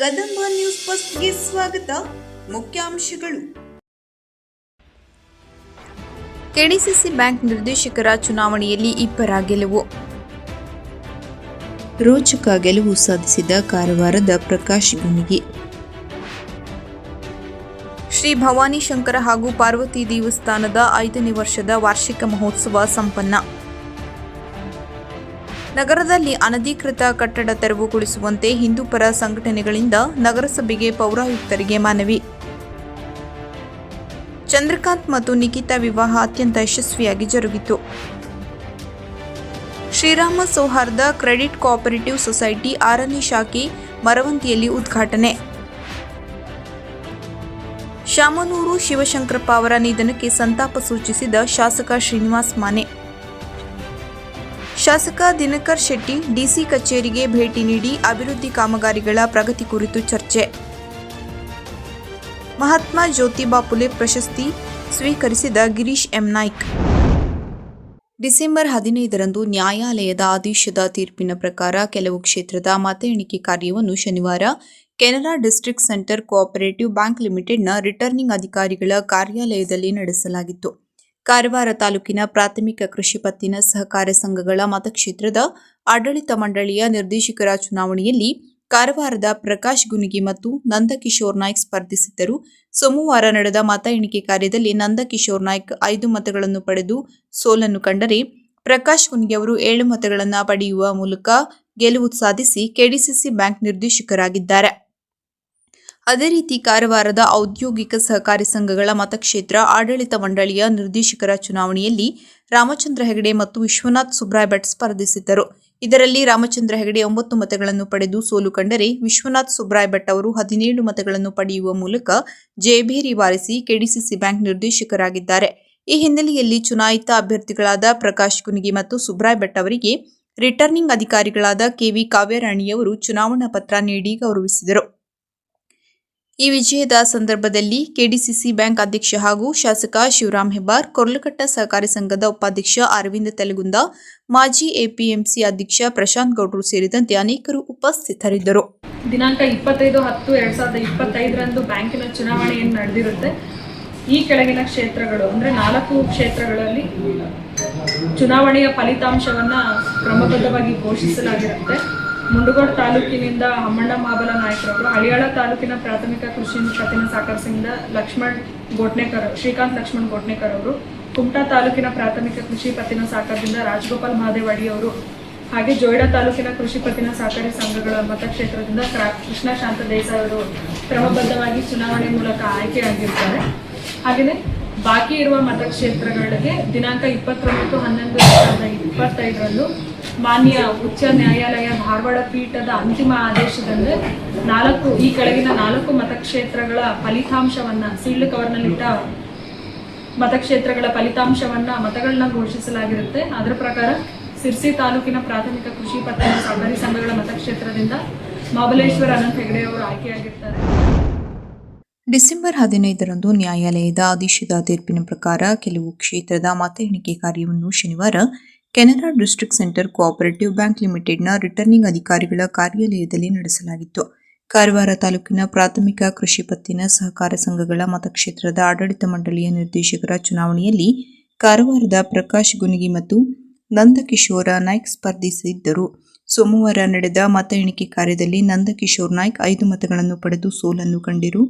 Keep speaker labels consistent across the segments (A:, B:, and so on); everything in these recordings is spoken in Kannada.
A: ಕದಂಬ ನ್ಯೂಸ್ ಫಸ್ಟ್ಗೆ ಸ್ವಾಗತ. ಮುಖ್ಯಾಂಶಗಳು. ಕೆಡಿಸಿಸಿ ಬ್ಯಾಂಕ್ ನಿರ್ದೇಶಕರ ಚುನಾವಣೆಯಲ್ಲಿ ಇಬ್ಬರ ಗೆಲುವು. ರೋಚಕ ಗೆಲುವು ಸಾಧಿಸಿದ ಕಾರವಾರದ ಪ್ರಕಾಶ್ ಗುಣಿಗಿ. ಶ್ರೀ ಭವಾನಿ ಶಂಕರ ಹಾಗೂ ಪಾರ್ವತಿ ದೇವಸ್ಥಾನದ 5ನೇ ವರ್ಷದ ವಾರ್ಷಿಕ ಮಹೋತ್ಸವ ಸಂಪನ್ನ. ನಗರದಲ್ಲಿ ಅನಧಿಕೃತ ಕಟ್ಟಡ ತೆರವುಗೊಳಿಸುವಂತೆ ಹಿಂದೂಪರ ಸಂಘಟನೆಗಳಿಂದ ನಗರಸಭೆಗೆ ಪೌರಾಯುಕ್ತರಿಗೆ ಮನವಿ. ಚಂದ್ರಕಾಂತ್ ಮತ್ತು ನಿಖಿತಾ ವಿವಾಹ ಅತ್ಯಂತ ಯಶಸ್ವಿಯಾಗಿ ಜರುಗಿತು. ಶ್ರೀರಾಮ ಸೌಹಾರ್ದ ಕ್ರೆಡಿಟ್ ಕೋಆಪರೇಟಿವ್ ಸೊಸೈಟಿ 6ನೇ ಶಾಖೆ ಮರವಂತಿಯಲ್ಲಿ ಉದ್ಘಾಟನೆ. ಶಾಮನೂರು ಶಿವಶಂಕರಪ್ಪ ಅವರ ನಿಧನಕ್ಕೆ ಸಂತಾಪ ಸೂಚಿಸಿದ ಶಾಸಕ ಶ್ರೀನಿವಾಸ್ ಮಾನೆ. ಶಾಸಕ ದಿನಕರ್ ಶೆಟ್ಟಿ ಡಿಸಿ ಕಚೇರಿಗೆ ಭೇಟಿ ನೀಡಿ ಅಭಿವೃದ್ಧಿ ಕಾಮಗಾರಿಗಳ ಪ್ರಗತಿ ಕುರಿತು ಚರ್ಚೆ. ಮಹಾತ್ಮ ಜ್ಯೋತಿಬಾ ಫುಲೆ ಪ್ರಶಸ್ತಿ ಸ್ವೀಕರಿಸಿದ ಗಿರೀಶ್ ಎಂ ನಾಯ್ಕ್. ಡಿಸೆಂಬರ್ 15ರಂದು ನ್ಯಾಯಾಲಯದ ಆದೇಶದ ತೀರ್ಪಿನ ಪ್ರಕಾರ ಕೆಲವು ಕ್ಷೇತ್ರದ ಮತ ಎಣಿಕೆ ಕಾರ್ಯವನ್ನು ಶನಿವಾರ Canara district centre cooperative bank ಲಿಮಿಟೆಡ್ನ ರಿಟರ್ನಿಂಗ್ ಅಧಿಕಾರಿಗಳ ಕಾರ್ಯಾಲಯದಲ್ಲಿ ನಡೆಸಲಾಗಿತ್ತು. ಕಾರವಾರ ತಾಲೂಕಿನ ಪ್ರಾಥಮಿಕ ಕೃಷಿ ಪತ್ತಿನ ಸಹಕಾರ ಸಂಘಗಳ ಮತಕ್ಷೇತ್ರದ ಆಡಳಿತ ಮಂಡಳಿಯ ನಿರ್ದೇಶಕರ ಚುನಾವಣೆಯಲ್ಲಿ ಕಾರವಾರದ ಪ್ರಕಾಶ್ ಗುಣಿಗಿ ಮತ್ತು ನಂದಕಿಶೋರ್ ನಾಯ್ಕ್ ಸ್ಪರ್ಧಿಸಿದ್ದರು. ಸೋಮವಾರ ನಡೆದ ಮತ ಎಣಿಕೆ ಕಾರ್ಯದಲ್ಲಿ ನಂದಕಿಶೋರ್ ನಾಯ್ಕ್ 5 ಮತಗಳನ್ನು ಪಡೆದು ಸೋಲನ್ನು ಕಂಡರೆ, ಪ್ರಕಾಶ್ ಗುಣಿಗಿ ಅವರು 7 ಮತಗಳನ್ನು ಪಡೆಯುವ ಮೂಲಕ ಗೆಲುವು ಸಾಧಿಸಿ ಕೆಡಿಸಿಸಿ ಬ್ಯಾಂಕ್ ನಿರ್ದೇಶಕರಾಗಿದ್ದಾರೆ. ಅದೇ ರೀತಿ ಕಾರವಾರದ ಔದ್ಯೋಗಿಕ ಸಹಕಾರಿ ಸಂಘಗಳ ಮತಕ್ಷೇತ್ರ ಆಡಳಿತ ಮಂಡಳಿಯ ನಿರ್ದೇಶಕರ ಚುನಾವಣೆಯಲ್ಲಿ ರಾಮಚಂದ್ರ ಹೆಗಡೆ ಮತ್ತು ವಿಶ್ವನಾಥ್ ಸುಬ್ರಾಯ್ ಭಟ್ ಸ್ಪರ್ಧಿಸಿದ್ದರು. ಇದರಲ್ಲಿ ರಾಮಚಂದ್ರ ಹೆಗಡೆ 9 ಮತಗಳನ್ನು ಪಡೆದು ಸೋಲು ಕಂಡರೆ, ವಿಶ್ವನಾಥ್ ಸುಬ್ರಾಯ್ ಭಟ್ ಅವರು 17 ಮತಗಳನ್ನು ಪಡೆಯುವ ಮೂಲಕ ಜಯಭೇರಿ ಬಾರಿಸಿ ಕೆಡಿಸಿಸಿ ಬ್ಯಾಂಕ್ ನಿರ್ದೇಶಕರಾಗಿದ್ದಾರೆ. ಈ ಹಿನ್ನೆಲೆಯಲ್ಲಿ ಚುನಾಯಿತ ಅಭ್ಯರ್ಥಿಗಳಾದ ಪ್ರಕಾಶ್ ಗುಣಿಗಿ ಮತ್ತು ಸುಬ್ರಾಯ್ ಭಟ್ ಅವರಿಗೆ ರಿಟರ್ನಿಂಗ್ ಅಧಿಕಾರಿಗಳಾದ ಕೆವಿ ಕಾವ್ಯರಾಣಿಯವರು ಚುನಾವಣಾ ಪತ್ರ ನೀಡಿ ಗೌರವಿಸಿದರು. ಈ ವಿಜಯದ ಸಂದರ್ಭದಲ್ಲಿ ಕೆಡಿಸಿಸಿ ಬ್ಯಾಂಕ್ ಅಧ್ಯಕ್ಷ ಹಾಗೂ ಶಾಸಕ ಶಿವರಾಮ್ ಹೆಬ್ಬಾರ್, ಕೊರ್ಲಕಟ್ಟ ಸಹಕಾರಿ ಸಂಘದ ಉಪಾಧ್ಯಕ್ಷ ಅರವಿಂದ ತೆಲಗುಂದ, ಮಾಜಿ ಎಪಿಎಂಸಿ ಅಧ್ಯಕ್ಷ ಪ್ರಶಾಂತ್ ಗೌಡ್ರು ಸೇರಿದಂತೆ ಅನೇಕರು ಉಪಸ್ಥಿತರಿದ್ದರು.
B: ದಿನಾಂಕ 25/10/2025ರಂದು ಬ್ಯಾಂಕಿನ ಚುನಾವಣೆಯನ್ನು ನಡೆದಿರುತ್ತೆ. ಈ ಕೆಳಗಿನ ಕ್ಷೇತ್ರಗಳು ಅಂದರೆ 4 ಕ್ಷೇತ್ರಗಳಲ್ಲಿ ಚುನಾವಣೆಯ ಫಲಿತಾಂಶವನ್ನು ಕ್ರಮಬದ್ಧವಾಗಿ ಘೋಷಿಸಲಾಗಿರುತ್ತೆ. ಮುಂಡಗೋಡ ತಾಲೂಕಿನಿಂದ ಹಮ್ಮಣ್ಣ ಮಾಬಲ ನಾಯಕರವರು, ಹಳಿಯಾಳ ತಾಲೂಕಿನ ಪ್ರಾಥಮಿಕ ಕೃಷಿ ಪತ್ತಿನ ಸಹಕಾರ ಸಂಘದ ಶ್ರೀಕಾಂತ್ ಲಕ್ಷ್ಮಣ್ ಗೋಟ್ನೇಕರ್ ಅವರು, ಕುಮಟಾ ತಾಲೂಕಿನ ಪ್ರಾಥಮಿಕ ಕೃಷಿ ಪತ್ತಿನ ಸಹಕಾರದಿಂದ ರಾಜಗೋಪಾಲ್ ಮಹಾದೇವಾಡಿ ಅವರು, ಹಾಗೆ ಜೋಯಿಡಾ ತಾಲೂಕಿನ ಕೃಷಿ ಪತ್ತಿನ ಸಹಕಾರಿ ಸಂಘಗಳ ಮತಕ್ಷೇತ್ರದಿಂದ ಕೃಷ್ಣ ಶಾಂತ ದೇಸಾಯಿ ಅವರು ಕ್ರಮಬದ್ಧವಾಗಿ ಚುನಾವಣೆ ಮೂಲಕ ಆಯ್ಕೆಯಾಗಿರ್ತಾರೆ. ಹಾಗೆಯೇ ಬಾಕಿ ಇರುವ ಮತಕ್ಷೇತ್ರಗಳಿಗೆ ದಿನಾಂಕ 29/11/2025ರಂದು ಮಾನ್ಯ ಉಚ್ಚ ನ್ಯಾಯಾಲಯ ಧಾರವಾಡ ಪೀಠದ ಅಂತಿಮ ಆದೇಶದಂತೆ ಈ ಕೆಳಗಿನ 4 ಮತಕ್ಷೇತ್ರಗಳ ಫಲಿತಾಂಶವನ್ನು ಸೀಲ್ಡ್ ಕವರ್ನಲ್ಲಿಟ್ಟ ಮತಕ್ಷೇತ್ರಗಳ ಮತಗಳನ್ನ ಘೋಷಿಸಲಾಗಿರುತ್ತೆ. ಅದರ ಪ್ರಕಾರ ಸಿರ್ಸಿ ತಾಲೂಕಿನ ಪ್ರಾಥಮಿಕ ಕೃಷಿ ಪತ್ತಿನ ಸಹಕಾರಿ ಸಂಘಗಳ ಮತಕ್ಷೇತ್ರದಿಂದ ಮಹಾಬಲೇಶ್ವರ ಅನಂತ್ ಹೆಗಡೆ ಅವರು ಆಯ್ಕೆಯಾಗಿರ್ತಾರೆ.
A: ಡಿಸೆಂಬರ್ 15ರಂದು ನ್ಯಾಯಾಲಯದ ಆದೇಶದ ತೀರ್ಪಿನ ಪ್ರಕಾರ ಕೆಲವು ಕ್ಷೇತ್ರದ ಮತ ಎಣಿಕೆ ಕಾರ್ಯವನ್ನು ಶನಿವಾರ Canara district centre cooperative bank ಲಿಮಿಟೆಡ್ನ ರಿಟರ್ನಿಂಗ್ ಅಧಿಕಾರಿಗಳ ಕಾರ್ಯಾಲಯದಲ್ಲಿ ನಡೆಸಲಾಗಿತ್ತು. ಕಾರವಾರ ತಾಲೂಕಿನ ಪ್ರಾಥಮಿಕ ಕೃಷಿ ಪತ್ತಿನ ಸಹಕಾರ ಸಂಘಗಳ ಮತಕ್ಷೇತ್ರದ ಆಡಳಿತ ಮಂಡಳಿಯ ನಿರ್ದೇಶಕರ ಚುನಾವಣೆಯಲ್ಲಿ ಕಾರವಾರದ ಪ್ರಕಾಶ್ ಗುಣಿಗಿ ಮತ್ತು ನಂದಕಿಶೋರ ನಾಯ್ಕ್ ಸ್ಪರ್ಧಿಸಿದ್ದರು. ಸೋಮವಾರ ನಡೆದ ಮತ ಎಣಿಕೆ ಕಾರ್ಯದಲ್ಲಿ ನಂದಕಿಶೋರ್ ನಾಯ್ಕ್ 5 ಮತಗಳನ್ನು ಪಡೆದು ಸೋಲನ್ನು ಕಂಡಿರು.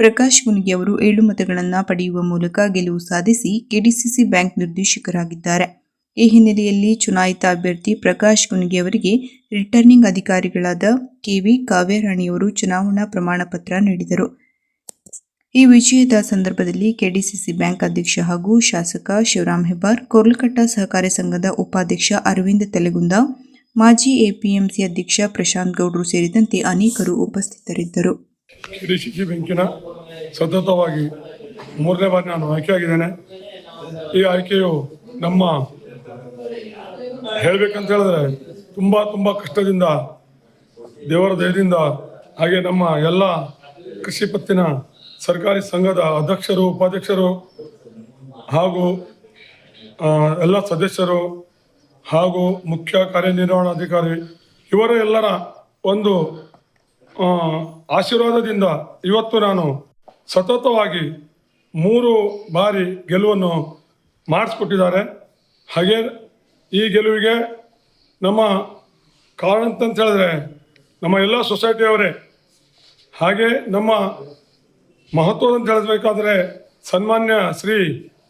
A: ಪ್ರಕಾಶ್ ಗುಣಿಗಿ ಅವರು 7 ಮತಗಳನ್ನು ಪಡೆಯುವ ಮೂಲಕ ಗೆಲುವು ಸಾಧಿಸಿ ಕೆಡಿಸಿಸಿ ಬ್ಯಾಂಕ್ ನಿರ್ದೇಶಕರಾಗಿದ್ದಾರೆ. ಈ ಹಿನ್ನೆಲೆಯಲ್ಲಿ ಚುನಾಯಿತ ಅಭ್ಯರ್ಥಿ ಪ್ರಕಾಶ್ ಗುಣಿಗಿ ಅವರಿಗೆ ರಿಟರ್ನಿಂಗ್ ಅಧಿಕಾರಿಗಳಾದ ಕೆವಿ ಕಾವ್ಯರಾಣಿಯವರು ಚುನಾವಣಾ ಪ್ರಮಾಣ ಪತ್ರ ನೀಡಿದರು. ಈ ವಿಜಯದ ಸಂದರ್ಭದಲ್ಲಿ ಕೆಡಿಸಿಸಿ ಬ್ಯಾಂಕ್ ಅಧ್ಯಕ್ಷ ಹಾಗೂ ಶಾಸಕ ಶಿವರಾಮ್ ಹೆಬ್ಬಾರ್, ಕೊರ್ಲಕಟ್ಟ ಸಹಕಾರಿ ಸಂಘದ ಉಪಾಧ್ಯಕ್ಷ ಅರವಿಂದ ತೆಲಗುಂದ, ಮಾಜಿ ಎಪಿಎಂಸಿ ಅಧ್ಯಕ್ಷ ಪ್ರಶಾಂತ್ ಗೌಡ್ರು ಸೇರಿದಂತೆ ಅನೇಕರು ಉಪಸ್ಥಿತರಿದ್ದರು.
C: ಕೆಡಿಸಿಸಿ ಬ್ಯಾಂಕಿನ ಸತತವಾಗಿ 3ನೇ ಬಾರಿ ನಾನು ಆಯ್ಕೆಯಾಗಿದ್ದೇನೆ. ಈ ಆಯ್ಕೆಯು ನಮ್ಮ ಹೇಳಬೇಕಂತ ಹೇಳಿದ್ರೆ ತುಂಬ ಕಷ್ಟದಿಂದ, ದೇವರ ದಯದಿಂದ, ಹಾಗೆ ನಮ್ಮ ಎಲ್ಲ ಕೃಷಿ ಪತ್ತಿನ ಸರ್ಕಾರಿ ಸಂಘದ ಅಧ್ಯಕ್ಷರು, ಉಪಾಧ್ಯಕ್ಷರು ಹಾಗೂ ಎಲ್ಲ ಸದಸ್ಯರು ಹಾಗೂ ಮುಖ್ಯ ಕಾರ್ಯನಿರ್ವಹಣಾಧಿಕಾರಿ ಇವರ ಎಲ್ಲರ ಒಂದು ಆಶೀರ್ವಾದದಿಂದ ಇವತ್ತು ನಾನು ಸತತವಾಗಿ 3 ಬಾರಿ ಗೆಲುವನ್ನು ಮಾಡಿಸ್ಕೊಟ್ಟಿದ್ದಾರೆ. ಹಾಗೆ ಈ ಗೆಲುವಿಗೆ ನಮ್ಮ ಕಾರಣ ಅಂತಂತ ಹೇಳಿದ್ರೆ ನಮ್ಮ ಎಲ್ಲ ಸೊಸೈಟಿಯವರೇ. ಹಾಗೆ ನಮ್ಮ ಮಹತ್ವದ ಅಂತ ಹೇಳಬೇಕಾದ್ರೆ ಸನ್ಮಾನ್ಯ ಶ್ರೀ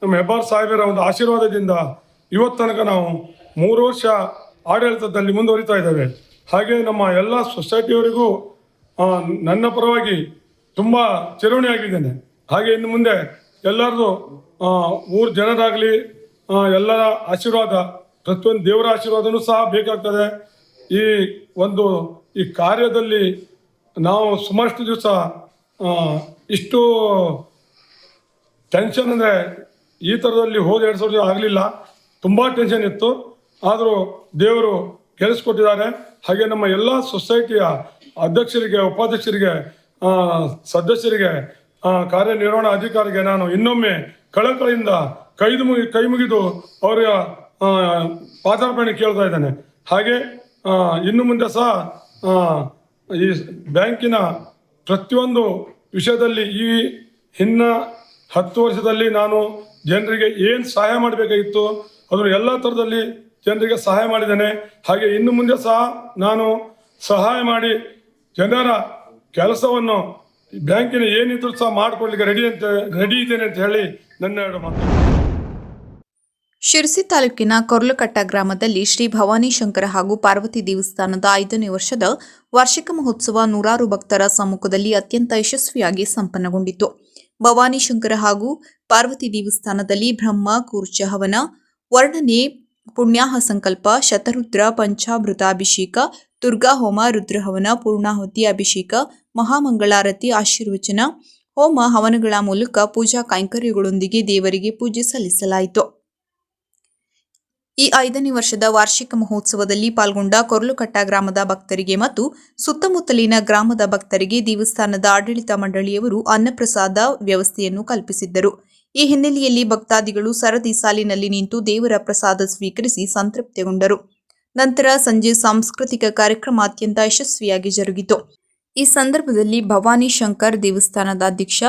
C: ನಮ್ಮ ಹೆಬ್ಬಾರ್ ಸಾಹೇಬರ ಒಂದು ಆಶೀರ್ವಾದದಿಂದ ಇವತ್ತು ತನಕ ನಾವು 3 ವರ್ಷ ಆಡಳಿತದಲ್ಲಿ ಮುಂದುವರಿತಾ ಇದ್ದೇವೆ. ಹಾಗೆ ನಮ್ಮ ಎಲ್ಲ ಸೊಸೈಟಿಯವರಿಗೂ ನನ್ನ ಪರವಾಗಿ ತುಂಬ ಚಿರಋಣಿಯಾಗಿದ್ದೇನೆ. ಹಾಗೆ ಇನ್ನು ಮುಂದೆ ಎಲ್ಲರದು ಊರ ಜನರಾಗಲಿ ಎಲ್ಲರ ಆಶೀರ್ವಾದ, ಪ್ರತಿಯೊಂದು ದೇವರ ಆಶೀರ್ವಾದನೂ ಸಹ ಬೇಕಾಗ್ತದೆ. ಈ ಕಾರ್ಯದಲ್ಲಿ ನಾವು ಸುಮಾರಷ್ಟು ದಿವಸ ಇಷ್ಟು ಟೆನ್ಷನ್ ಅಂದರೆ ಈ ಥರದಲ್ಲಿ ಹೋದ 2 ವರ್ಷ ಆಗಲಿಲ್ಲ. ತುಂಬ ಟೆನ್ಷನ್ ಇತ್ತು. ಆದರೂ ದೇವರು ಗೆಲ್ಲಿಸ್ಕೊಟ್ಟಿದ್ದಾರೆ. ಹಾಗೆ ನಮ್ಮ ಎಲ್ಲ ಸೊಸೈಟಿಯ ಅಧ್ಯಕ್ಷರಿಗೆ, ಉಪಾಧ್ಯಕ್ಷರಿಗೆ, ಸದಸ್ಯರಿಗೆ, ಕಾರ್ಯನಿರ್ವಹಣಾ ಅಧಿಕಾರಿಗೆ ನಾನು ಇನ್ನೊಮ್ಮೆ ಕಳಕಳಿಯಿಂದ ಕೈ ಮುಗಿದು ಅವರ ಪಾದಾರ್ಪಣೆ ಕೇಳ್ತಾ ಇದ್ದೇನೆ. ಹಾಗೆ ಇನ್ನು ಮುಂದೆ ಸಹ ಈ ಬ್ಯಾಂಕಿನ ಪ್ರತಿಯೊಂದು ವಿಷಯದಲ್ಲಿ ಈ ಇನ್ನು 10 ವರ್ಷದಲ್ಲಿ ನಾನು ಜನರಿಗೆ ಏನು ಸಹಾಯ ಮಾಡಬೇಕಾಗಿತ್ತು ಅದನ್ನು ಎಲ್ಲ ಥರದಲ್ಲಿ ಜನರಿಗೆ ಸಹಾಯ ಮಾಡಿದ್ದೇನೆ. ಹಾಗೆ ಇನ್ನು ಮುಂದೆ ಸಹ ನಾನು ಸಹಾಯ ಮಾಡಿ ಜನರ ಕೆಲಸವನ್ನು ಬ್ಯಾಂಕಿನ ಏನಿದ್ರು ಸಹ ಮಾಡಿಕೊಡ್ಲಿಕ್ಕೆ ರೆಡಿ ಇದ್ದೇನೆ ಅಂತ ಹೇಳಿ ನನ್ನ 2 ಮಾತು.
A: ಶಿರಸಿ ತಾಲೂಕಿನ ಕೊರ್ಲಕಟ್ಟ ಗ್ರಾಮದಲ್ಲಿ ಶ್ರೀ ಭವಾನಿ ಶಂಕರ ಹಾಗೂ ಪಾರ್ವತಿ ದೇವಸ್ಥಾನದ 5ನೇ ವರ್ಷದ ವಾರ್ಷಿಕ ಮಹೋತ್ಸವ ನೂರಾರು ಭಕ್ತರ ಸಮ್ಮುಖದಲ್ಲಿ ಅತ್ಯಂತ ಯಶಸ್ವಿಯಾಗಿ ಸಂಪನ್ನಗೊಂಡಿತು. ಭವಾನಿ ಶಂಕರ ಹಾಗೂ ಪಾರ್ವತಿ ದೇವಸ್ಥಾನದಲ್ಲಿ ಬ್ರಹ್ಮ ಕೂರ್ಚ ಹವನ, ವರ್ಣನೆ, ಪುಣ್ಯಾಹ ಸಂಕಲ್ಪ, ಶತರುದ್ರ ಪಂಚಾಮೃತಾಭಿಷೇಕ, ದುರ್ಗಾ ಹೋಮ, ರುದ್ರಹವನ, ಪೂರ್ಣಾಹುತಿ ಅಭಿಷೇಕ, ಮಹಾಮಂಗಳಾರತಿ, ಆಶೀರ್ವಚನ, ಹೋಮ ಹವನಗಳ ಮೂಲಕ ಪೂಜಾ ಕೈಂಕರ್ಯಗಳೊಂದಿಗೆ ದೇವರಿಗೆ ಪೂಜೆ ಸಲ್ಲಿಸಲಾಯಿತು. ಈ 5ನೇ ವರ್ಷದ ವಾರ್ಷಿಕ ಮಹೋತ್ಸವದಲ್ಲಿ ಪಾಲ್ಗೊಂಡ ಕೊರ್ಲಕಟ್ಟ ಗ್ರಾಮದ ಭಕ್ತರಿಗೆ ಮತ್ತು ಸುತ್ತಮುತ್ತಲಿನ ಗ್ರಾಮದ ಭಕ್ತರಿಗೆ ದೇವಸ್ಥಾನದ ಆಡಳಿತ ಮಂಡಳಿಯವರು ಅನ್ನಪ್ರಸಾದ ವ್ಯವಸ್ಥೆಯನ್ನು ಕಲ್ಪಿಸಿದ್ದರು. ಈ ಹಿನ್ನೆಲೆಯಲ್ಲಿ ಭಕ್ತಾದಿಗಳು ಸರದಿ ಸಾಲಿನಲ್ಲಿ ನಿಂತು ದೇವರ ಪ್ರಸಾದ ಸ್ವೀಕರಿಸಿ ಸಂತೃಪ್ತಿಗೊಂಡರು. ನಂತರ ಸಂಜೆ ಸಾಂಸ್ಕೃತಿಕ ಕಾರ್ಯಕ್ರಮ ಅತ್ಯಂತ ಯಶಸ್ವಿಯಾಗಿ ಜರುಗಿತು. ಈ ಸಂದರ್ಭದಲ್ಲಿ ಭವಾನಿ ಶಂಕರ್ ದೇವಸ್ಥಾನದ ಅಧ್ಯಕ್ಷ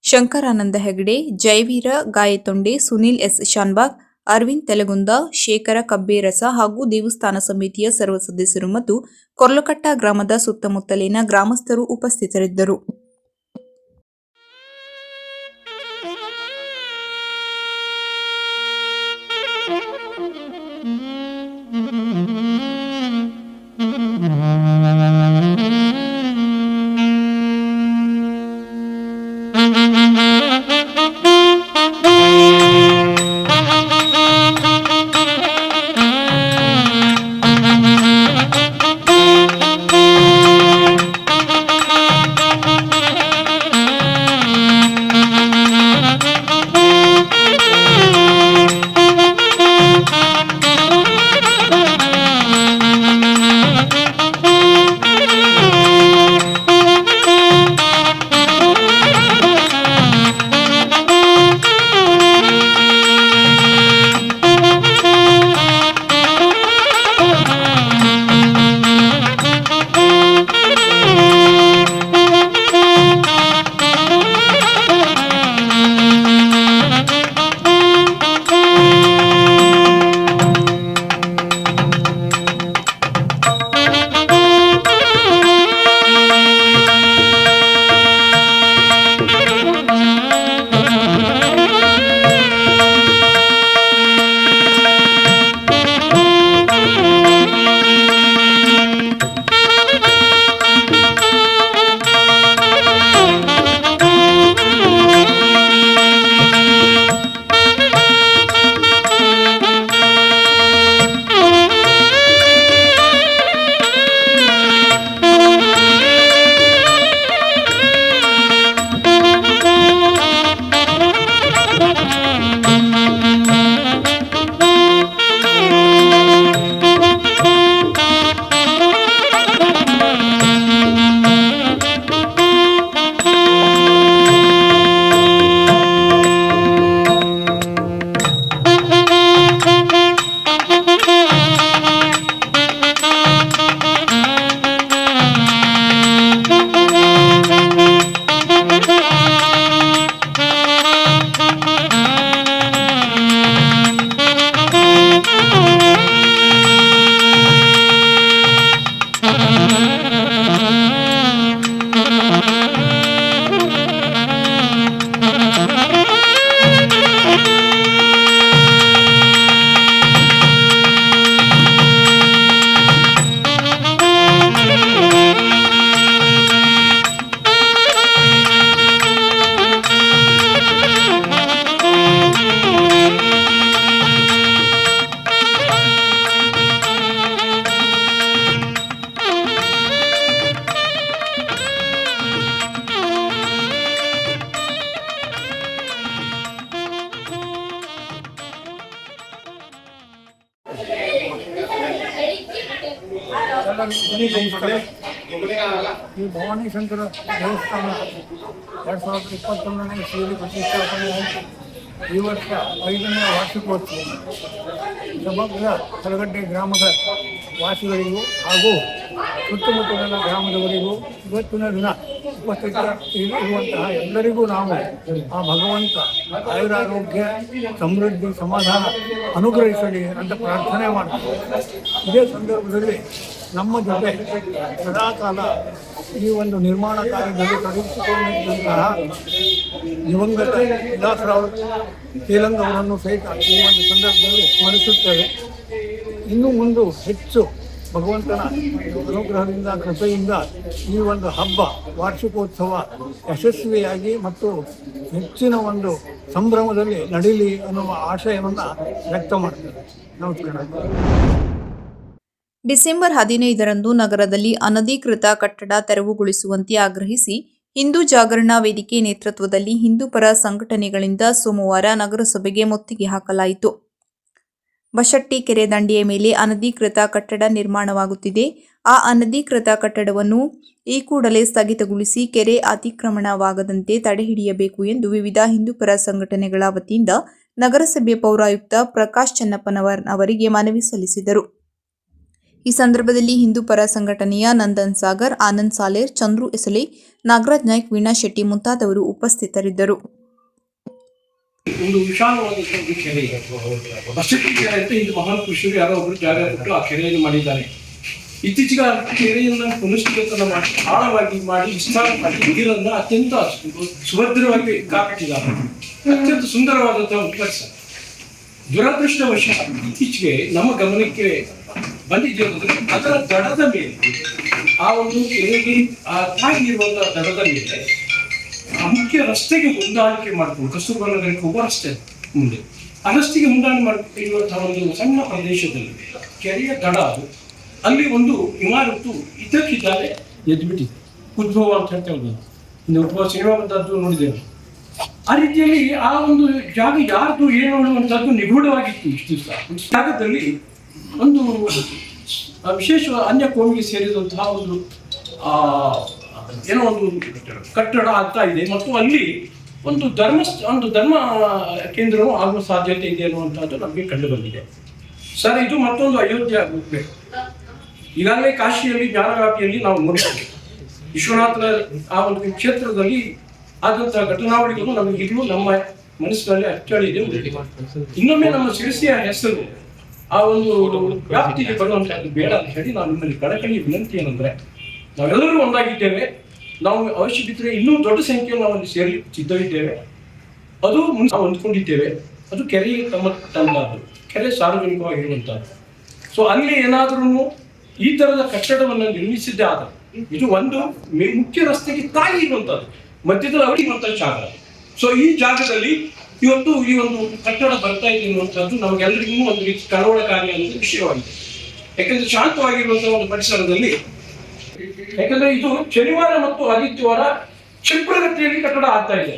A: ಶಂಕರಾನಂದ ಹೆಗಡೆ, ಜಯವೀರ ಗಾಯತೊಂಡೆ, ಸುನಿಲ್ ಎಸ್ ಶಾನ್ಬಾಗ್, ಅರವಿಂದ್ ತೆಲಗುಂದ, ಶೇಖರ ಕಬ್ಬೇರಸ ಹಾಗೂ ದೇವಸ್ಥಾನ ಸಮಿತಿಯ ಸರ್ವ ಸದಸ್ಯರು ಮತ್ತು ಕೊರ್ಲಕಟ್ಟ ಗ್ರಾಮದ ಸುತ್ತಮುತ್ತಲಿನ ಗ್ರಾಮಸ್ಥರು ಉಪಸ್ಥಿತರಿದ್ದರು.
D: ಈ ಭವಾನಿ ಶಂಕರ ದೇವಸ್ಥಾನ 2021ನೇ ಇಸ್ವಿಯಲ್ಲಿ ಪ್ರತಿಷ್ಠಾಪನೆ ಆಯಿತು. ಈ ವರ್ಷ 5ನೇ ವಾರ್ಷಿಕೋತ್ಸವ ಸಮಗ್ರ ಕರಗಡ್ಡೆ ಗ್ರಾಮದ ವಾಸಿಗಳಿಗೂ ಹಾಗೂ ಸುತ್ತಮುತ್ತಲಿನ ಗ್ರಾಮದವರಿಗೂ ಇವತ್ತಿನ ದಿನ ಉಪಸ್ಥಿತರಿರುವಂತಹ ಎಲ್ಲರಿಗೂ ನಾವು ಆ ಭಗವಂತ ಆಯುರಾರೋಗ್ಯ ಸಮೃದ್ಧಿ ಸಮಾಧಾನ ಅನುಗ್ರಹಿಸಲಿ ಅಂತ ಪ್ರಾರ್ಥನೆ ಮಾಡ್ತೀವಿ. ಇದೇ ಸಂದರ್ಭದಲ್ಲಿ ನಮ್ಮ ಜೊತೆ ಸದಾಕಾಲ ಈ ಒಂದು ನಿರ್ಮಾಣ ಕಾರ್ಯದಲ್ಲಿ ತೊಡಗಿಸಿಕೊಂಡಿದ್ದಂತಹ ದಿವಂಗತ ವಿಲಾಸರಾವ್ ತೇಲಂಗ್ ಅವರನ್ನು ಸಹಿತ ಈ ಒಂದು ಸಂದರ್ಭದಲ್ಲಿ ಸ್ಮರಿಸುತ್ತೇವೆ. ಇನ್ನು ಮುಂದೆ ಹೆಚ್ಚು ಭಗವಂತನ ಅನುಗ್ರಹದಿಂದ ಕೃಪೆಯಿಂದ ಈ ಒಂದು ಹಬ್ಬ ವಾರ್ಷಿಕೋತ್ಸವ ಯಶಸ್ವಿಯಾಗಿ ಮತ್ತು ಹೆಚ್ಚಿನ ಒಂದು ಸಂಭ್ರಮದಲ್ಲಿ ನಡೀಲಿ ಅನ್ನುವ ಆಶಯವನ್ನು ವ್ಯಕ್ತ ಮಾಡ್ತೇವೆ. ನಮಸ್ಕಾರ.
A: ಡಿಸೆಂಬರ್ 15ರಂದು ನಗರದಲ್ಲಿ ಅನಧಿಕೃತ ಕಟ್ಟಡ ತೆರವುಗೊಳಿಸುವಂತೆ ಆಗ್ರಹಿಸಿ ಹಿಂದೂ ಜಾಗರಣಾ ವೇದಿಕೆ ನೇತೃತ್ವದಲ್ಲಿ ಹಿಂದೂ ಪರ ಸಂಘಟನೆಗಳಿಂದ ಸೋಮವಾರ ನಗರಸಭೆಗೆ ಮುತ್ತಿಗೆ ಹಾಕಲಾಯಿತು. ಬಶೆಟ್ಟಿ ಕೆರೆ ದಂಡೆಯ ಮೇಲೆ ಅನಧಿಕೃತ ಕಟ್ಟಡ ನಿರ್ಮಾಣವಾಗುತ್ತಿದೆ. ಆ ಅನಧಿಕೃತ ಕಟ್ಟಡವನ್ನು ಈ ಕೂಡಲೇ ಸ್ಥಗಿತಗೊಳಿಸಿ ಕೆರೆ ಅತಿಕ್ರಮಣವಾಗದಂತೆ ತಡೆಹಿಡಿಯಬೇಕು ಎಂದು ವಿವಿಧ ಹಿಂದೂಪರ ಸಂಘಟನೆಗಳ ವತಿಯಿಂದ ನಗರಸಭೆ ಪೌರಾಯುಕ್ತ ಪ್ರಕಾಶ್ ಚನ್ನಪ್ಪನವರ್ ಅವರಿಗೆ ಮನವಿ ಸಲ್ಲಿಸಿದರು. ಈ ಸಂದರ್ಭದಲ್ಲಿ ಹಿಂದೂಪರ ಸಂಘಟನೆಯ ನಂದನ್ ಸಾಗರ್, ಆನಂದ್ ಸಾಲೇರ್, ಚಂದ್ರು ಎಸಲೆ, ನಾಗರಾಜ್ ನಾಯ್ಕ್, ವೀಣಾ ಶೆಟ್ಟಿ ಮುಂತಾದವರು ಉಪಸ್ಥಿತರಿದ್ದರು.
E: ಒಂದು ವಿಶಾಲವಾದಂತಹ ಕೆರೆ ಇದೆ. ಬಶೆಟ್ಟಿ ಕೆರೆ ಅಂತ ಇದು ಮಹಾನ್ ಪುರುಷರು ಯಾರೋ ಒಬ್ಬರು ಜಾಗ ಕೊಟ್ಟು ಆ ಕೆರೆಯನ್ನು ಮಾಡಿದ್ದಾರೆ. ಇತ್ತೀಚೆಗೆ ಆ ಕೆರೆಯನ್ನು ಪುನಶ್ಚೇತನ ಮಾಡಿ ಆಳವಾಗಿ ಮಾಡಿ ವಿಸ್ತಾರ ಮಾಡಿ ನೀರನ್ನು ಅತ್ಯಂತ ಸುಭದ್ರವಾಗಿ ಕಾಪಿಟ್ಟಿದ್ದಾರೆ. ಅತ್ಯಂತ ಸುಂದರವಾದಂತಹ ಒಂದು ಪರಿಸರ. ದುರದೃಷ್ಟವಶ ಇತ್ತೀಚೆಗೆ ನಮ್ಮ ಗಮನಕ್ಕೆ ಬಂದಿದ್ದೇನೆಂದರೆ ಅದರ ದಡದ ಮೇಲೆ ಆ ಒಂದು ಕೆರೆಗೆ ತಾಗಿರುವಂತಹ ದಡದ ಮೇಲೆ ಮುಖ್ಯ ರಸ್ತೆಗೆ ಹೊಂದಾಣಿಕೆ ಮಾಡಿಕೊಂಡು ಕಸ್ತೂರ್ಬಾ ನಗರಕ್ಕೆ ಹೋಗುವ ರಸ್ತೆ ಮುಂದೆ ಆ ರಸ್ತೆಗೆ ಹೊಂದಾಣಿಕೆ ಮಾಡಿರುವಂತಹ ಒಂದು ಸಣ್ಣ ಪ್ರದೇಶದಲ್ಲಿ ಕೆರೆಯ ದಡ ಅಲ್ಲಿ ಒಂದು ಇಮಾರತ್ತು ಇದ್ದಕ್ಕಿದ್ದಾನೆ ಎದ್ಬಿಟ್ಟಿದೆ. ಉದ್ಭವ ಅಂತ ಹೇಳ್ತೇವೆ. ಇನ್ನು ಉದ್ಭವ ಸಿನಿಮಾ ಬಂದದ್ದು ನೋಡಿದ್ದೇವೆ. ಆ ರೀತಿಯಲ್ಲಿ ಆ ಒಂದು ಜಾಗ ಯಾರ್ದು ಏನು ಅನ್ನುವಂಥದ್ದು ನಿಗೂಢವಾಗಿತ್ತು. ಇಷ್ಟು ದಿವಸ ಜಾಗದಲ್ಲಿ ಒಂದು ವಿಶೇಷ ಅನ್ಯ ಕೋಮಿಗೆ ಸೇರಿದಂತಹ ಒಂದು ಏನೋ ಒಂದು ಕಟ್ಟಡ ಆಗ್ತಾ ಇದೆ ಮತ್ತು ಅಲ್ಲಿ ಒಂದು ಧರ್ಮ ಕೇಂದ್ರವೂ ಆಗುವ ಸಾಧ್ಯತೆ ಇದೆ ಅನ್ನುವಂಥದ್ದು ನಮಗೆ ಕಂಡು ಬಂದಿದೆ. ಸರ್, ಇದು ಮತ್ತೊಂದು ಅಯೋಧ್ಯೆ ಆಗಬೇಕು. ಈಗಾಗಲೇ ಕಾಶಿಯಲ್ಲಿ ಜ್ಞಾನವ್ಯಾಪಿಯಲ್ಲಿ ನಾವು ನೋಡಿದ್ದೇವೆ. ವಿಶ್ವನಾಥನ ಆ ಒಂದು ಕ್ಷೇತ್ರದಲ್ಲಿ ಆದಂತಹ ಘಟನಾವಳಿಗಳು ನಮಗೆ ಈಗಲೂ ನಮ್ಮ ಮನಸ್ಸಿನಲ್ಲಿ ಅಚ್ಚಳಿದೆ. ಇನ್ನೊಮ್ಮೆ ನಮ್ಮ ಶಿರಸಿಯ ಹೆಸರು ಆ ಒಂದು ವ್ಯಾಪ್ತಿಗೆ ಬರುವಂತಹದ್ದು ಬೇಡ ಅಂತ ಹೇಳಿ ನಾವು ನಿಮ್ಮಲ್ಲಿ ಕಳಕಳಿ ವಿನಂತಿ ಏನಂದ್ರೆ, ನಾವೆಲ್ಲರೂ ಒಂದಾಗಿದ್ದೇವೆ. ನಾವು ಅವಶ್ಯ ಬಿದ್ದರೆ ಇನ್ನೂ ದೊಡ್ಡ ಸಂಖ್ಯೆಯಲ್ಲಿ ನಾವು ಅಲ್ಲಿ ಸೇರಿ ಸಿದ್ಧವಿದ್ದೇವೆ. ಅದು ನಾವು ಹೊಂದ್ಕೊಂಡಿದ್ದೇವೆ. ಅದು ಕೆರೆಗೆ ತಂದದ್ದು, ಕೆರೆ ಸಾರ್ವಜನಿಕವಾಗಿರುವಂತಹದ್ದು. ಸೊ ಅಲ್ಲಿ ಏನಾದ್ರೂ ಈ ತರದ ಕಟ್ಟಡವನ್ನು ನಿರ್ಮಿಸಿದ್ದೇ ಆದರೆ ಇದು ಒಂದು ಮುಖ್ಯ ರಸ್ತೆಗೆ ತಾಗಿ ಇರುವಂತದ್ದು, ಮಧ್ಯದಲ್ಲಿ ಅವರಿರುವಂತಹ ಜಾಗ. ಸೊ ಈ ಜಾಗದಲ್ಲಿ ಇವತ್ತು ಈ ಒಂದು ಕಟ್ಟಡ ಬರ್ತಾ ಇದೆ ಅನ್ನುವಂಥದ್ದು ನಮಗೆಲ್ಲರಿಗೂ ಒಂದು ರೀತಿ ಕಳವಳಕಾರಿಯಾದ ವಿಷಯವಾಗಿದೆ. ಯಾಕಂದ್ರೆ ಶಾಂತವಾಗಿರುವಂತಹ ಒಂದು ಪರಿಸರದಲ್ಲಿ, ಯಾಕಂದ್ರೆ ಇದು ಶನಿವಾರ ಮತ್ತು ಆದಿತ್ಯವಾರ ಕ್ಷಿಪ್ರಗತಿಯಲ್ಲಿ ಕಟ್ಟಡ ಆಗ್ತಾ ಇದೆ.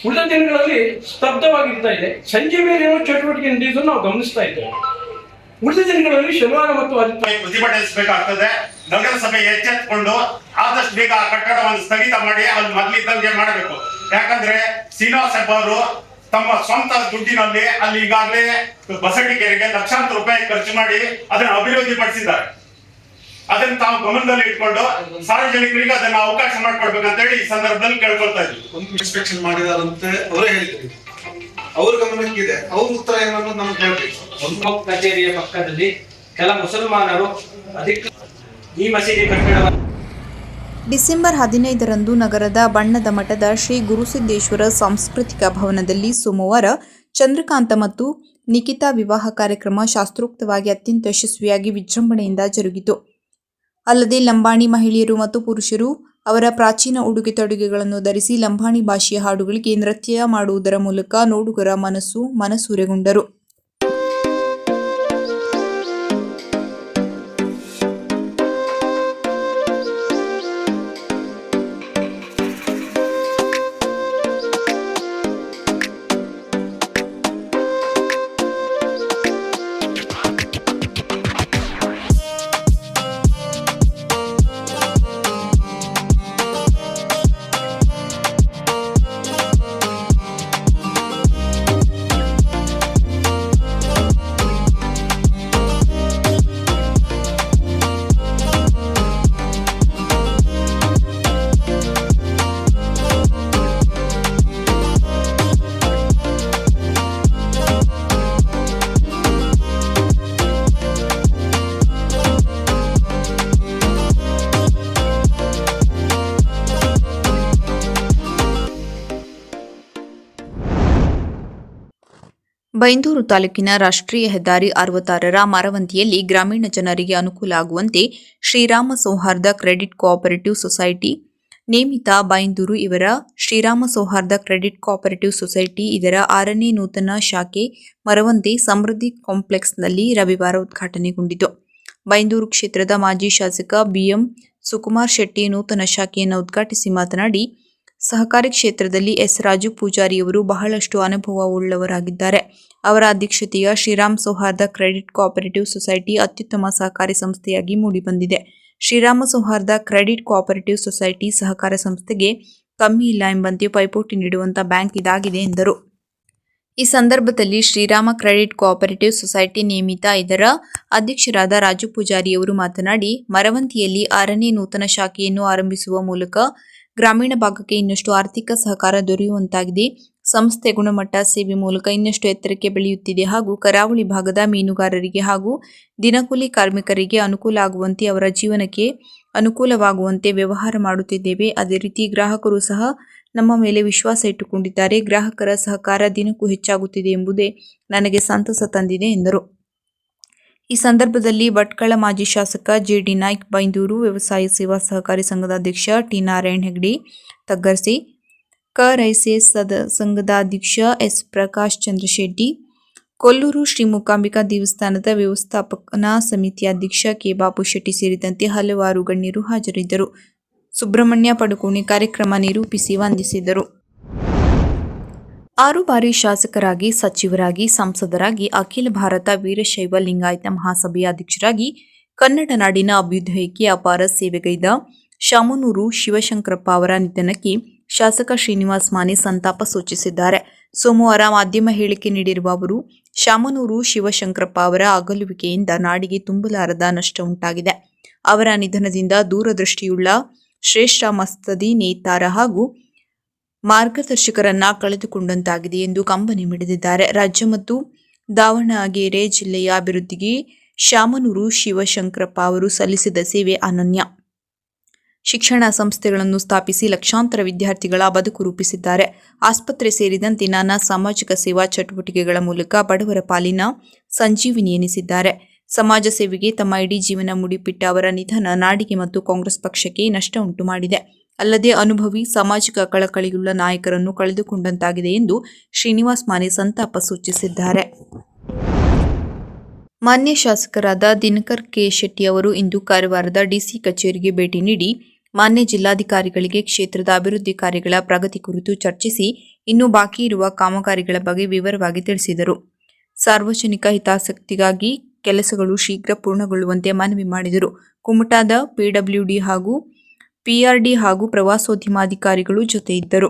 E: ಉಳಿದ ದಿನಗಳಲ್ಲಿ ಸ್ತಬ್ಧವಾಗಿರ್ತಾ ಇದೆ. ಸಂಜೆ ಮೇಲೆ ಏನೋ ಚಟುವಟಿಕೆ ನಡೆಯುವುದನ್ನು ನಾವು ಗಮನಿಸ್ತಾ ಇದ್ದೇವೆ. ಉಳಿದ ದಿನಗಳಲ್ಲಿ ಶನಿವಾರ ಮತ್ತು ಆದಿತ್ಯವಾರ
F: ಪ್ರತಿಭಟಿಸಬೇಕಾಗ್ತದೆ. ನಗರಸಭೆ ಎಚ್ಚೆತ್ತುಕೊಂಡು ಆದಷ್ಟು ಬೇಗ ಆ ಕಟ್ಟಡವನ್ನು ಸ್ಥಗಿತ ಮಾಡಿ ಅಲ್ಲಿ ಮೊದಲಿದ್ದಂಗೆ ಮಾಡಬೇಕು. ಯಾಕಂದ್ರೆ ಶ್ರೀನಿವಾಸ ಅವರು ತಮ್ಮ ಸ್ವಂತ ದುಡ್ಡಿನಲ್ಲಿ ಅಲ್ಲಿ ಈಗಾಗಲೇ ಬಸಟ್ಟಿ ಕೆರೆಗೆ ಲಕ್ಷಾಂತರ ರೂಪಾಯಿ ಖರ್ಚು ಮಾಡಿ ಅದನ್ನು ಅಭಿವೃದ್ಧಿ ಪಡಿಸಿದ್ದಾರೆ. ಅದನ್ನು ತಾವು ಗಮನದಲ್ಲಿ ಇಟ್ಕೊಂಡು ಸಾರ್ವಜನಿಕರಿಗೆ ಅದನ್ನು ಅವಕಾಶ ಮಾಡಿಕೊಡ್ಬೇಕಂತ ಹೇಳಿ ಈ ಸಂದರ್ಭದಲ್ಲಿ ಕೇಳ್ಕೊಳ್ತಾ ಇದ್ವಿ.
G: ಒಂದು ಇನ್ಸ್ಪೆಕ್ಷನ್ ಮಾಡಿದಾರಂತೆ ಅವರೇ ಹೇಳಿದ್ರು. ಅವ್ರ ಗಮನಕ್ಕಿದೆ, ಅವ್ರ ಉತ್ತರ ಏನನ್ನೋದು ನಮ್ಗೆ ಹೇಳ್ಬೇಕು.
H: ಒಂದು ಕಚೇರಿಯ ಪಕ್ಕದಲ್ಲಿ ಕೆಲ ಮುಸಲ್ಮಾನರು ಈ ಮಸೀದಿ ಕಟ್ಟಡ.
A: ಡಿಸೆಂಬರ್ 15ರಂದು ನಗರದ ಬಣ್ಣದ ಮಠದ ಶ್ರೀ ಗುರುಸಿದ್ದೇಶ್ವರ ಸಾಂಸ್ಕೃತಿಕ ಭವನದಲ್ಲಿ ಸೋಮವಾರ ಚಂದ್ರಕಾಂತ ಮತ್ತು ನಿಖಿತಾ ವಿವಾಹ ಕಾರ್ಯಕ್ರಮ ಶಾಸ್ತ್ರೋಕ್ತವಾಗಿ ಅತ್ಯಂತ ಯಶಸ್ವಿಯಾಗಿ ವಿಜೃಂಭಣೆಯಿಂದ ಜರುಗಿತು. ಅಲ್ಲದೆ ಲಂಬಾಣಿ ಮಹಿಳೆಯರು ಮತ್ತು ಪುರುಷರು ಅವರ ಪ್ರಾಚೀನ ಉಡುಗೆ ತೊಡುಗೆಗಳನ್ನು ಧರಿಸಿ ಲಂಬಾಣಿ ಭಾಷೆಯ ಹಾಡುಗಳಿಗೆ ನೃತ್ಯ ಮಾಡುವುದರ ಮೂಲಕ ನೋಡುಗರ ಮನಸೂರೆಗೊಂಡರು. ಬೈಂದೂರು ತಾಲೂಕಿನ ರಾಷ್ಟ್ರೀಯ ಹೆದ್ದಾರಿ 66ರ ಮರವಂತಿಯಲ್ಲಿ ಗ್ರಾಮೀಣ ಜನರಿಗೆ ಅನುಕೂಲ ಆಗುವಂತೆ ಶ್ರೀರಾಮ ಸೌಹಾರ್ದ ಕ್ರೆಡಿಟ್ ಕೋಆಪರೇಟಿವ್ ಸೊಸೈಟಿ ನೇಮಿತ ಬೈಂದೂರು ಇವರ ಶ್ರೀರಾಮ ಸೌಹಾರ್ದ ಕ್ರೆಡಿಟ್ ಕೋಆಪರೇಟಿವ್ ಸೊಸೈಟಿ ಇದರ 6ನೇ ನೂತನ ಶಾಖೆ ಮರವಂತೆ ಸಮೃದ್ಧಿ ಕಾಂಪ್ಲೆಕ್ಸ್ನಲ್ಲಿ ರವಿವಾರ ಉದ್ಘಾಟನೆಗೊಂಡಿತು. ಬೈಂದೂರು ಕ್ಷೇತ್ರದ ಮಾಜಿ ಶಾಸಕ ಬಿಎಂ ಸುಕುಮಾರ್ ಶೆಟ್ಟಿ ನೂತನ ಶಾಖೆಯನ್ನು ಉದ್ಘಾಟಿಸಿ ಮಾತನಾಡಿ, ಸಹಕಾರಿ ಕ್ಷೇತ್ರದಲ್ಲಿ ಎಸ್. ರಾಜು ಪೂಜಾರಿಯವರು ಬಹಳಷ್ಟು ಅನುಭವವುಳ್ಳವರಾಗಿದ್ದಾರೆ. ಅವರ ಅಧ್ಯಕ್ಷತೆಯ ಶ್ರೀರಾಮ್ ಸೌಹಾರ್ದ ಕ್ರೆಡಿಟ್ ಕೋಆಪರೇಟಿವ್ ಸೊಸೈಟಿ ಅತ್ಯುತ್ತಮ ಸಹಕಾರಿ ಸಂಸ್ಥೆಯಾಗಿ ಮೂಡಿಬಂದಿದೆ. ಶ್ರೀರಾಮ ಸೌಹಾರ್ದ ಕ್ರೆಡಿಟ್ ಕೋಆಪರೇಟಿವ್ ಸೊಸೈಟಿ ಸಹಕಾರ ಸಂಸ್ಥೆಗೆ ಕಮ್ಮಿ ಇಲ್ಲ ಎಂಬಂತೆ ಪೈಪೋಟಿ ನೀಡುವಂತಹ ಬ್ಯಾಂಕ್ ಇದಾಗಿದೆ ಎಂದರು. ಈ ಸಂದರ್ಭದಲ್ಲಿ ಶ್ರೀರಾಮ ಕ್ರೆಡಿಟ್ ಕೋಆಪರೇಟಿವ್ ಸೊಸೈಟಿ ನೇಮಿತ ಇದರ ಅಧ್ಯಕ್ಷರಾದ ರಾಜು ಪೂಜಾರಿಯವರು ಮಾತನಾಡಿ, ಮರವಂತಿಯಲ್ಲಿ 6ನೇ ನೂತನ ಶಾಖೆಯನ್ನು ಆರಂಭಿಸುವ ಮೂಲಕ ಗ್ರಾಮೀಣ ಭಾಗಕ್ಕೆ ಇನ್ನಷ್ಟು ಆರ್ಥಿಕ ಸಹಕಾರ ದೊರೆಯುವಂತಾಗಿದೆ. ಸಂಸ್ಥೆ ಗುಣಮಟ್ಟ ಸೇವೆ ಮೂಲಕ ಇನ್ನಷ್ಟು ಎತ್ತರಕ್ಕೆ ಬೆಳೆಯುತ್ತಿದೆ ಹಾಗೂ ಕರಾವಳಿ ಭಾಗದ ಮೀನುಗಾರರಿಗೆ ಹಾಗೂ ದಿನಕೂಲಿ ಕಾರ್ಮಿಕರಿಗೆ ಅನುಕೂಲ ಆಗುವಂತೆ ಅವರ ಜೀವನಕ್ಕೆ ಅನುಕೂಲವಾಗುವಂತೆ ವ್ಯವಹಾರ ಮಾಡುತ್ತಿದ್ದೇವೆ. ಅದೇ ರೀತಿ ಗ್ರಾಹಕರು ಸಹ ನಮ್ಮ ಮೇಲೆ ವಿಶ್ವಾಸ ಇಟ್ಟುಕೊಂಡಿದ್ದಾರೆ. ಗ್ರಾಹಕರ ಸಹಕಾರ ದಿನಕ್ಕೂ ಹೆಚ್ಚಾಗುತ್ತಿದೆ ಎಂಬುದೇ ನನಗೆ ಸಂತಸ ತಂದಿದೆ ಎಂದರು. ಈ ಸಂದರ್ಭದಲ್ಲಿ ಭಟ್ಕಳ ಮಾಜಿ ಶಾಸಕ ಜೆ.ಡಿ. ನಾಯ್ಕ್, ಬೈಂದೂರು ವ್ಯವಸಾಯ ಸೇವಾ ಸಹಕಾರಿ ಸಂಘದ ಅಧ್ಯಕ್ಷ ಟಿ. ನಾರಾಯಣ ಹೆಗ್ಡೆ ತಗ್ಗರ್ಸಿ, ಕ. ರೈಸೇಸ್ ಸಂಘದ ಅಧ್ಯಕ್ಷ ಎಸ್. ಪ್ರಕಾಶ್ ಚಂದ್ರ ಶೆಟ್ಟಿ, ಕೊಲ್ಲೂರು ಶ್ರೀ ಮೂಕಾಂಬಿಕಾ ದೇವಸ್ಥಾನದ ವ್ಯವಸ್ಥಾಪನಾ ಸಮಿತಿ ಅಧ್ಯಕ್ಷ ಕೆ. ಬಾಬು ಶೆಟ್ಟಿ ಸೇರಿದಂತೆ ಹಲವಾರು ಗಣ್ಯರು ಹಾಜರಿದ್ದರು. ಸುಬ್ರಹ್ಮಣ್ಯ ಪಡುಕೋಣೆ ಕಾರ್ಯಕ್ರಮ ನಿರೂಪಿಸಿ ವಂದಿಸಿದರು. 6 ಬಾರಿ ಶಾಸಕರಾಗಿ, ಸಚಿವರಾಗಿ, ಸಂಸದರಾಗಿ, ಅಖಿಲ ಭಾರತ ವೀರಶೈವ ಲಿಂಗಾಯತ ಮಹಾಸಭೆಯ ಅಧ್ಯಕ್ಷರಾಗಿ ಕನ್ನಡ ನಾಡಿನ ಅಭ್ಯುದಯಕ್ಕೆ ಅಪಾರ ಸೇವೆಗೈದ ಶಾಮನೂರು ಶಿವಶಂಕರಪ್ಪ ಅವರ ನಿಧನಕ್ಕೆ ಶಾಸಕ ಶ್ರೀನಿವಾಸ್ ಮಾನೆ ಸಂತಾಪ ಸೂಚಿಸಿದ್ದಾರೆ. ಸೋಮವಾರ ಮಾಧ್ಯಮ ಹೇಳಿಕೆ ನೀಡಿರುವ ಅವರು, ಶಾಮನೂರು ಶಿವಶಂಕರಪ್ಪ ಅವರ ಅಗಲುವಿಕೆಯಿಂದ ನಾಡಿಗೆ ತುಂಬಲಾರದ ನಷ್ಟ ಉಂಟಾಗಿದೆ. ಅವರ ನಿಧನದಿಂದ ದೂರದೃಷ್ಟಿಯುಳ್ಳ ಶ್ರೇಷ್ಠ ಮಸ್ತದಿ ನೇತಾರ ಹಾಗೂ ಮಾರ್ಗದರ್ಶಕರನ್ನ ಕಳೆದುಕೊಂಡಂತಾಗಿದೆ ಎಂದು ಕಂಬನಿ ಮಿಡಿದಿದ್ದಾರೆ. ರಾಜ್ಯ ಮತ್ತು ದಾವಣಗೆರೆ ಜಿಲ್ಲೆಯ ಅಭಿವೃದ್ಧಿಗೆ ಶಾಮನೂರು ಶಿವಶಂಕರಪ್ಪ ಅವರು ಸಲ್ಲಿಸಿದ ಸೇವೆ ಅನನ್ಯ. ಶಿಕ್ಷಣ ಸಂಸ್ಥೆಗಳನ್ನು ಸ್ಥಾಪಿಸಿ ಲಕ್ಷಾಂತರ ವಿದ್ಯಾರ್ಥಿಗಳ ಬದುಕು ರೂಪಿಸಿದ್ದಾರೆ. ಆಸ್ಪತ್ರೆ ಸೇರಿದಂತೆ ನಾನಾ ಸಾಮಾಜಿಕ ಸೇವಾ ಚಟುವಟಿಕೆಗಳ ಮೂಲಕ ಬಡವರ ಪಾಲಿನ ಸಂಜೀವಿನಿ ಎನಿಸಿದ್ದಾರೆ. ಸಮಾಜ ಸೇವೆಗೆ ತಮ್ಮ ಇಡೀ ಜೀವನ ಮುಡಿಪಿಟ್ಟ ಅವರ ನಿಧನ ನಾಡಿಗೆ ಮತ್ತು ಕಾಂಗ್ರೆಸ್ ಪಕ್ಷಕ್ಕೆ ನಷ್ಟ ಉಂಟು ಮಾಡಿದೆ. ಅಲ್ಲದೆ ಅನುಭವಿ ಸಾಮಾಜಿಕ ಕಳಕಳಿಯುಳ್ಳ ನಾಯಕರನ್ನು ಕಳೆದುಕೊಂಡಂತಾಗಿದೆ ಎಂದು ಶ್ರೀನಿವಾಸ್ ಮಾನೆ ಸಂತಾಪ ಸೂಚಿಸಿದ್ದಾರೆ. ಮಾನ್ಯ ಶಾಸಕರಾದ ದಿನಕರ್ ಕೆ. ಶೆಟ್ಟಿ ಅವರು ಇಂದು ಕಾರವಾರದ ಡಿಸಿ ಕಚೇರಿಗೆ ಭೇಟಿ ನೀಡಿ ಮಾನ್ಯ ಜಿಲ್ಲಾಧಿಕಾರಿಗಳಿಗೆ ಕ್ಷೇತ್ರದ ಅಭಿವೃದ್ಧಿ ಕಾರ್ಯಗಳ ಪ್ರಗತಿ ಕುರಿತು ಚರ್ಚಿಸಿ ಇನ್ನೂ ಬಾಕಿ ಇರುವ ಕಾಮಗಾರಿಗಳ ಬಗ್ಗೆ ವಿವರವಾಗಿ ತಿಳಿಸಿದರು. ಸಾರ್ವಜನಿಕ ಹಿತಾಸಕ್ತಿಗಾಗಿ ಕೆಲಸಗಳು ಶೀಘ್ರ ಪೂರ್ಣಗೊಳ್ಳುವಂತೆ ಮನವಿ ಮಾಡಿದರು. ಕುಮಟಾದ ಪಿಡಬ್ಲ್ಯೂಡಿ ಹಾಗೂ ಪಿಆರ್ಡಿ ಹಾಗೂ ಪ್ರವಾಸೋದ್ಯಮಾಧಿಕಾರಿಗಳು ಜೊತೆ ಇದ್ದರು.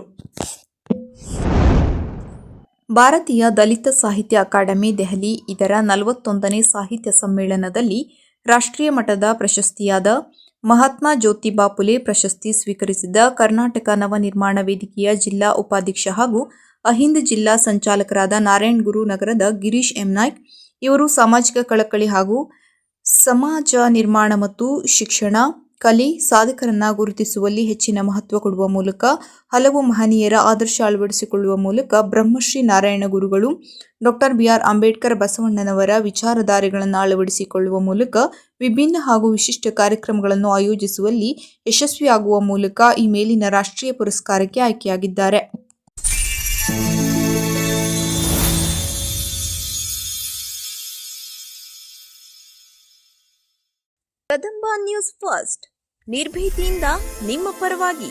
A: ಭಾರತೀಯ ದಲಿತ ಸಾಹಿತ್ಯ ಅಕಾಡೆಮಿ ದೆಹಲಿ ಇದರ 41ನೇ ಸಾಹಿತ್ಯ ಸಮ್ಮೇಳನದಲ್ಲಿ ರಾಷ್ಟ್ರೀಯ ಮಟ್ಟದ ಪ್ರಶಸ್ತಿಯಾದ ಮಹಾತ್ಮ ಜ್ಯೋತಿಬಾ ಫುಲೆ ಪ್ರಶಸ್ತಿ ಸ್ವೀಕರಿಸಿದ ಕರ್ನಾಟಕ ನವನಿರ್ಮಾಣ ವೇದಿಕೆಯ ಜಿಲ್ಲಾ ಉಪಾಧ್ಯಕ್ಷ ಹಾಗೂ ಅಹಿಂದ ಜಿಲ್ಲಾ ಸಂಚಾಲಕರಾದ ನಾರಾಯಣಗುರು ನಗರದ ಗಿರೀಶ್ ಎಂ ನಾಯ್ಕ್ ಇವರು ಸಾಮಾಜಿಕ ಕಳಕಳಿ ಹಾಗೂ ಸಮಾಜ ನಿರ್ಮಾಣ ಮತ್ತು ಶಿಕ್ಷಣ, ಕಲೆ ಸಾಧಕರನ್ನ ಗುರುತಿಸುವಲ್ಲಿ ಹೆಚ್ಚಿನ ಮಹತ್ವ ಕೊಡುವ ಮೂಲಕ ಹಲವು ಮಹನೀಯರ ಆದರ್ಶ ಅಳವಡಿಸಿಕೊಳ್ಳುವ ಮೂಲಕ ಬ್ರಹ್ಮಶ್ರೀ ನಾರಾಯಣ ಗುರುಗಳು, ಡಾಕ್ಟರ್ ಬಿ.ಆರ್. ಅಂಬೇಡ್ಕರ್, ಬಸವಣ್ಣನವರ ವಿಚಾರಧಾರೆಗಳನ್ನು ಅಳವಡಿಸಿಕೊಳ್ಳುವ ಮೂಲಕ ವಿಭಿನ್ನ ಹಾಗೂ ವಿಶಿಷ್ಟ ಕಾರ್ಯಕ್ರಮಗಳನ್ನು ಆಯೋಜಿಸುವಲ್ಲಿ ಯಶಸ್ವಿಯಾಗುವ ಮೂಲಕ ಈ ಮೇಲಿನ ರಾಷ್ಟ್ರೀಯ ಪುರಸ್ಕಾರಕ್ಕೆ ಆಯ್ಕೆಯಾಗಿದ್ದಾರೆ.
I: ಕದಂಬ ನ್ಯೂಸ್ ಫಸ್ಟ್, ನಿರ್ಭೀತಿಯಿಂದ ನಿಮ್ಮ ಪರವಾಗಿ.